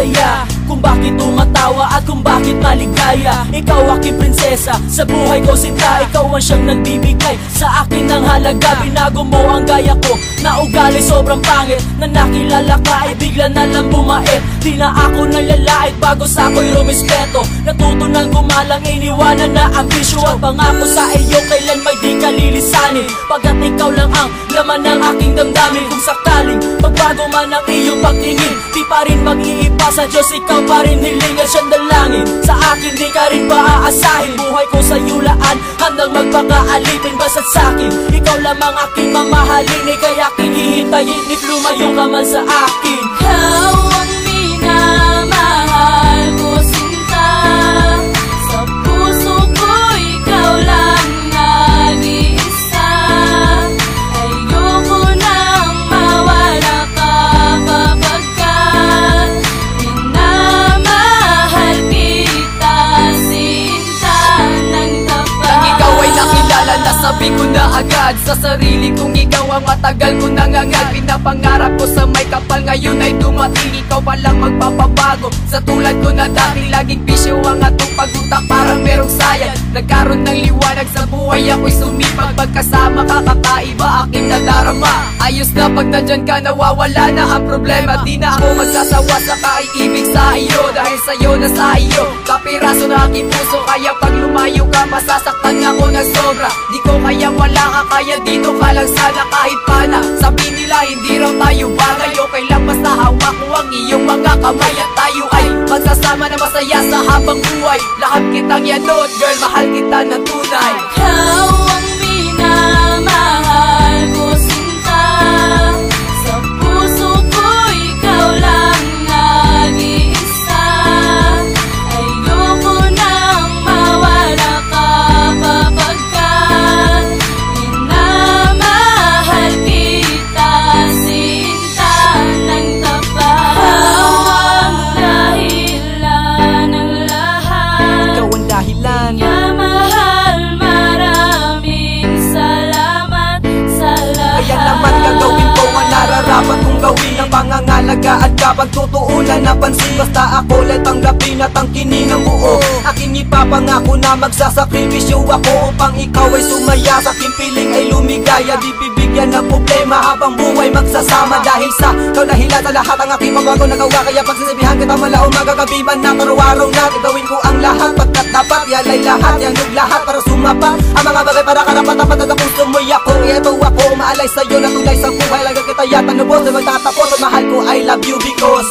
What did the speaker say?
saya, kung bakit tumatawa at kung bakit maligaya. Ikaw aking prinsesa, sa buhay ko sinta. Ikaw ang siyang nagbibigay sa akin ng halaga. Binago mo ang gaya ko na ugali sobrang pangit. Na nakilala ka ay bigla na lang bumait. Di na ako nalalait bago sa ako'y rumispeto. Natutunan gumalang, iniwanan na ang bisyo. At pangako sa iyo kailan may di ka lilisanin. Pagkat ikaw lang ang laman ng aking damdamin. Kung sakaling magbago man ang iyong pagtingin, di pa rin mag-iipa sa Diyos, ikaw pa rin hiling at siyang dalangin. Sa akin di ka rin paaasahin, buhay ko sa yulaan, handang magpakaalipin. Basta't sa'kin, ikaw lamang aking mamahalin. Ika'y aking hihintayin, if lumayo ka man sa akin. Ikaw ang minamahal ko sinta, sa puso ko ikaw lang nag-iisa. Ayoko nang mawala ka kapagkat minamahal kita sinta ng tapat. Nang ikaw ay nakilala, nasabi ko na agad sa sarili kong ikaw ang matagal ko nangangad. Pinapangarap ko sa may kapal, ngayon ay dumating. Ikaw palang magpapabago sa tulad ko na dati. Laging bisyo ang atong pag-utak, parang merong sayang. Nagkaroon ng liwanag sa buhay, ako'y sumipag. Pagkasama ka, kakaiba aking nadarama. Ayos na pag nandyan ka, nawawala na ang problema. Di na ako magsasawa sa kaiibig sa iyo, dahil sa'yo na sa iyo kapiraso na aking puso. Kaya pag lumayo ka, masasaktan ako ng sobra. Di ko kaya wala ka, kaya dito ka lang sana kahit pana. Sabi nila hindi raw tayo bagay, okay lang basta hawak ko ang iyong mga kamay. At tayo ay magsasama na masaya sa habang buhay. Lahat kitang yanod, girl, mahal kita na tunay. Ikaw ang minamahal ko sinta, sa puso ko ikaw lang nag-iisa. Ayoko nang mawala ka kapagkat minamahal kita sinta ng tapat. Ikaw ang dahilan ng lahat, Ikaw ang dahilan. kaya mahal, maraming salamat sa lahat. Kaya naman gagawin ko ang nararapat kong gawin. Ang pangangalagaan ka, pagtutuunan na pansin. Basta ako lang tanggapin at ang kininang buo. Aking ipapangako na magsasakripisyo ako upang ikaw ay sumaya. Sa aking piling ay lumigaya, di bibigyan ng problema habang buhay magsasama. Dahil sa ikaw dahilan sa lahat ang aking mabago nagawa. Kaya pagsasabihan kita malaw magagabiban na araw-araw na gagawin ko ang lahat. Pagkat dapat yan ay lahat, yan yung lahat para sumapa. Ang mga bagay para karapat-dapat at akong sumoy ako. Ito ako, maalay sa'yo na tulay sa buhay. Lagi kita yata nubos na magtatapos. At mahal ko, I love you because